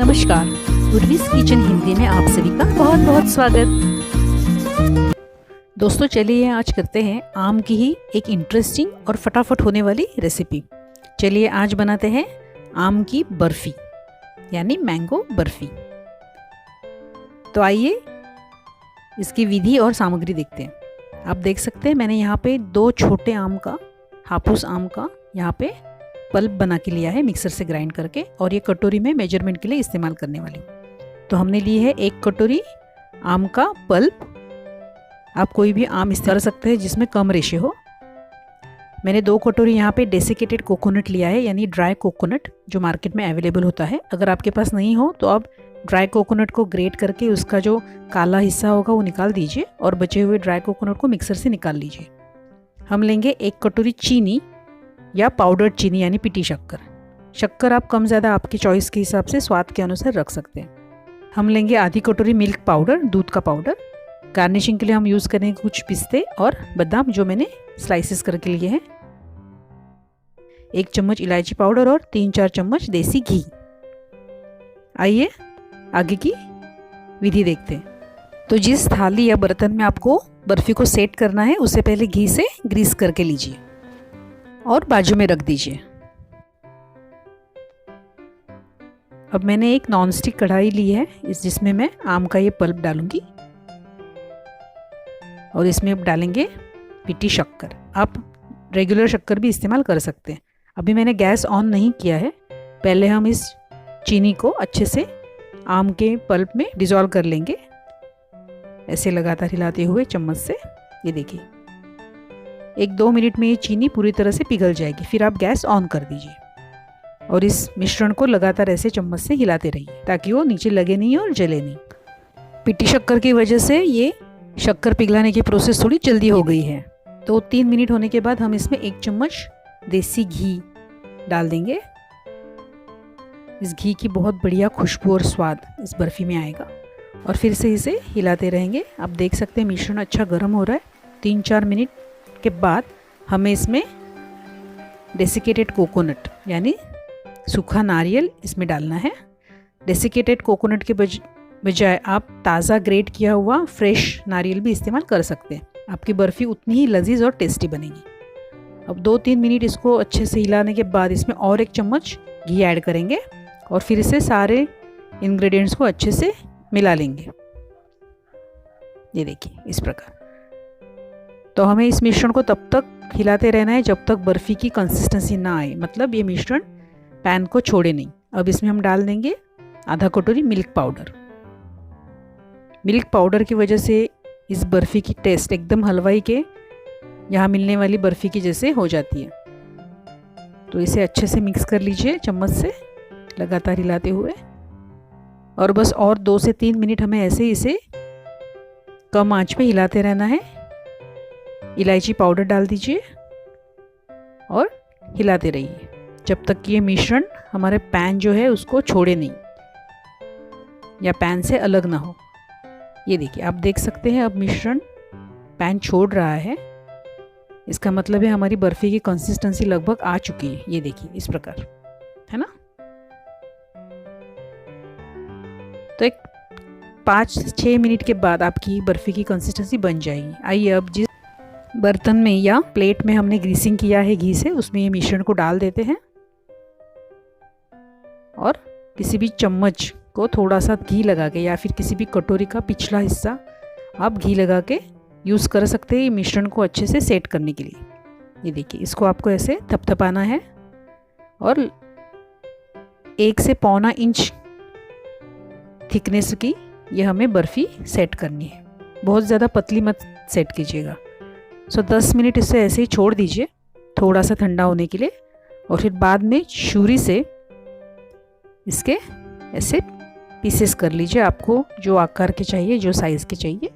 नमस्कार, उर्वीज किचन हिंदी में आप सभी का बहुत बहुत स्वागत। दोस्तों चलिए आज करते हैं आम की ही एक इंटरेस्टिंग और फटाफट होने वाली रेसिपी। चलिए आज बनाते हैं आम की बर्फ़ी यानी मैंगो बर्फ़ी। तो आइए इसकी विधि और सामग्री देखते हैं। आप देख सकते हैं मैंने यहाँ पे 2 छोटे आम का, हापुस आम का यहाँ पे पल्प बना के लिया है मिक्सर से ग्राइंड करके, और ये कटोरी में मेजरमेंट के लिए इस्तेमाल करने वाली। तो हमने ली है 1 कटोरी आम का पल्प। आप कोई भी आम इस्तेमाल कर सकते हैं जिसमें कम रेशे हो। मैंने 2 कटोरी यहाँ पे डेसिकेटेड कोकोनट लिया है, यानी ड्राई कोकोनट जो मार्केट में अवेलेबल होता है। अगर आपके पास नहीं हो तो आप ड्राई कोकोनट को ग्रेट करके उसका जो काला हिस्सा होगा वो निकाल दीजिए और बचे हुए ड्राई कोकोनट को मिक्सर से निकाल लीजिए। हम लेंगे 1 कटोरी चीनी या पाउडर्ड चीनी यानी पिटी शक्कर। शक्कर आप कम ज़्यादा आपकी चॉइस के हिसाब से स्वाद के अनुसार रख सकते हैं। हम लेंगे आधी कटोरी मिल्क पाउडर, दूध का पाउडर। गार्निशिंग के लिए हम यूज़ करेंगे कुछ पिस्ते और बादाम जो मैंने स्लाइसेस करके लिए हैं। 1 चम्मच इलायची पाउडर और 3-4 चम्मच देसी घी। आइए आगे की विधि देखते हैं। तो जिस थाली या बर्तन में आपको बर्फ़ी को सेट करना है उसे पहले घी से ग्रीस करके लीजिए और बाजू में रख दीजिए। अब मैंने एक नॉनस्टिक कढ़ाई ली है जिसमें मैं आम का ये पल्प डालूंगी और इसमें अब डालेंगे पिटी शक्कर। आप रेगुलर शक्कर भी इस्तेमाल कर सकते हैं। अभी मैंने गैस ऑन नहीं किया है। पहले हम इस चीनी को अच्छे से आम के पल्प में डिज़ोल्व कर लेंगे, ऐसे लगातार हिलाते हुए चम्मच से। ये देखिए 1-2 मिनट में ये चीनी पूरी तरह से पिघल जाएगी। फिर आप गैस ऑन कर दीजिए और इस मिश्रण को लगातार ऐसे चम्मच से हिलाते रहिए ताकि वो नीचे लगे नहीं और जले नहीं। पिटी शक्कर की वजह से ये शक्कर पिघलाने की प्रोसेस थोड़ी जल्दी हो गई है। तो 3 मिनट होने के बाद हम इसमें 1 चम्मच देसी घी डाल देंगे। इस घी की बहुत बढ़िया खुशबू और स्वाद इस बर्फ़ी में आएगा और फिर से इसे हिलाते रहेंगे। आप देख सकते हैं मिश्रण अच्छा गर्म हो रहा है। 3-4 मिनट के बाद हमें इसमें डेसिकेटेड कोकोनट यानी सूखा नारियल इसमें डालना है। डेसिकेटेड कोकोनट के बजाय आप ताज़ा ग्रेट किया हुआ फ्रेश नारियल भी इस्तेमाल कर सकते हैं। आपकी बर्फ़ी उतनी ही लजीज और टेस्टी बनेगी। अब 2-3 मिनट इसको अच्छे से हिलाने के बाद इसमें और 1 चम्मच घी ऐड करेंगे और फिर इसे सारे इंग्रेडिएंट्स को अच्छे से मिला लेंगे। ये देखिए इस प्रकार। तो हमें इस मिश्रण को तब तक हिलाते रहना है जब तक बर्फ़ी की कंसिस्टेंसी ना आए, मतलब ये मिश्रण पैन को छोड़े नहीं। अब इसमें हम डाल देंगे आधा कटोरी मिल्क पाउडर। मिल्क पाउडर की वजह से इस बर्फ़ी की टेस्ट एकदम हलवाई के यहाँ मिलने वाली बर्फ़ी की जैसे हो जाती है। तो इसे अच्छे से मिक्स कर लीजिए चम्मच से लगातार हिलाते हुए, और बस और 2 से 3 मिनट हमें ऐसे इसे कम आंच पे हिलाते रहना है। इलायची पाउडर डाल दीजिए और हिलाते रहिए जब तक कि ये मिश्रण हमारे पैन जो है उसको छोड़े नहीं या पैन से अलग ना हो। ये देखिए आप देख सकते हैं अब मिश्रण पैन छोड़ रहा है। इसका मतलब है हमारी बर्फ़ी की कंसिस्टेंसी लगभग आ चुकी है। ये देखिए इस प्रकार, है ना। तो एक 5-6 मिनट के बाद आपकी बर्फ़ी की कंसिस्टेंसी बन जाएगी। आइए अब जिस बर्तन में या प्लेट में हमने ग्रीसिंग किया है घी से, उसमें ये मिश्रण को डाल देते हैं और किसी भी चम्मच को थोड़ा सा घी लगा के या फिर किसी भी कटोरी का पिछला हिस्सा आप घी लगा के यूज़ कर सकते हैं ये मिश्रण को अच्छे से सेट करने के लिए। ये देखिए इसको आपको ऐसे थपथपाना है और 1 से 1.25 इंच थिकनेस की ये हमें बर्फ़ी सेट करनी है। बहुत ज़्यादा पतली मत सेट कीजिएगा। 10 मिनट इसे ऐसे ही छोड़ दीजिए थोड़ा सा ठंडा होने के लिए, और फिर बाद में छुरी से इसके ऐसे पीसेस कर लीजिए। आपको जो आकार के चाहिए, जो साइज़ के चाहिए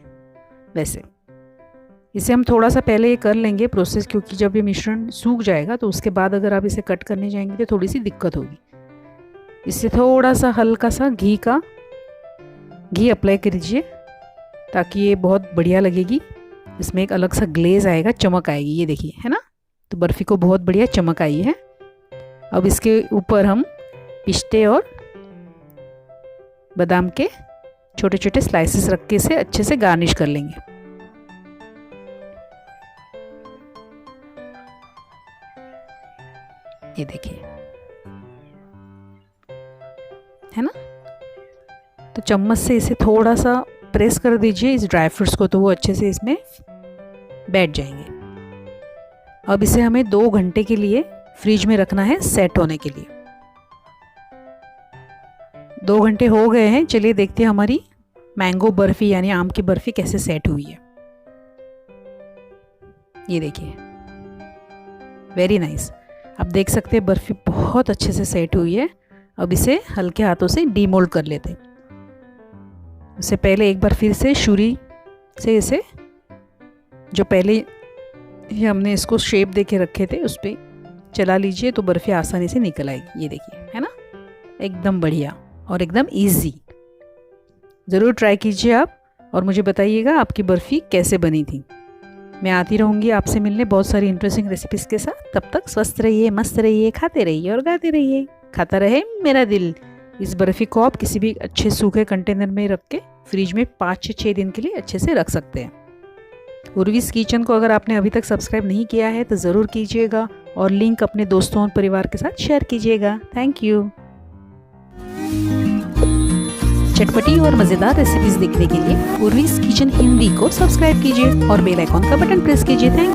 वैसे। इसे हम थोड़ा सा पहले ये कर लेंगे प्रोसेस, क्योंकि जब ये मिश्रण सूख जाएगा तो उसके बाद अगर आप इसे कट करने जाएंगे तो थोड़ी सी दिक्कत होगी। इससे थोड़ा सा हल्का सा घी अप्लाई कर दीजिए ताकि ये बहुत बढ़िया लगेगी। इसमें एक अलग सा ग्लेज आएगा, चमक आएगी। ये देखिए, है ना। तो बर्फ़ी को बहुत बढ़िया चमक आई है। अब इसके ऊपर हम पिस्ते और बादाम के छोटे छोटे स्लाइसेस रख के इसे अच्छे से गार्निश कर लेंगे। ये देखिए, है ना। तो चम्मच से इसे थोड़ा सा प्रेस कर दीजिए इस ड्राई फ्रूट्स को, तो वो अच्छे से इसमें बैठ जाएंगे। अब इसे हमें 2 घंटे के लिए फ्रिज में रखना है सेट होने के लिए। 2 घंटे हो गए हैं, चलिए देखते हैं हमारी मैंगो बर्फ़ी यानी आम की बर्फ़ी कैसे सेट हुई है। ये देखिए, वेरी नाइस। आप देख सकते हैं बर्फ़ी बहुत अच्छे से सेट हुई है। अब इसे हल्के हाथों से डीमोल्ड कर लेते हैं। उससे पहले एक बार फिर से छुरी से इसे, जो पहले ही हमने इसको शेप दे के रखे थे, उस पर चला लीजिए तो बर्फ़ी आसानी से निकल आएगी। ये देखिए, है ना, एकदम बढ़िया और एकदम इजी। ज़रूर ट्राई कीजिए आप और मुझे बताइएगा आपकी बर्फ़ी कैसे बनी थी। मैं आती रहूँगी आपसे मिलने बहुत सारी इंटरेस्टिंग रेसिपीज़ के साथ। तब तक स्वस्थ रहिए, मस्त रहिए, खाते रहिए और गाते रहिए। खाता रहे मेरा दिल। इस बर्फ़ी को आप किसी भी अच्छे सूखे कंटेनर में रख के फ्रिज में 5 से 6 दिन के लिए अच्छे से रख सकते हैं। उर्वीज़ किचन को अगर आपने अभी तक सब्सक्राइब नहीं किया है तो ज़रूर कीजिएगा और लिंक अपने दोस्तों और परिवार के साथ शेयर कीजिएगा। Thank you. चटपटी और मज़ेदार रेसिपीज़ देखने के लिए उर्वीज़ किचन हिंदी को सब्सक्राइब कीजिए और बेल आइकॉन का बटन प्रेस कीजिए। Thank you.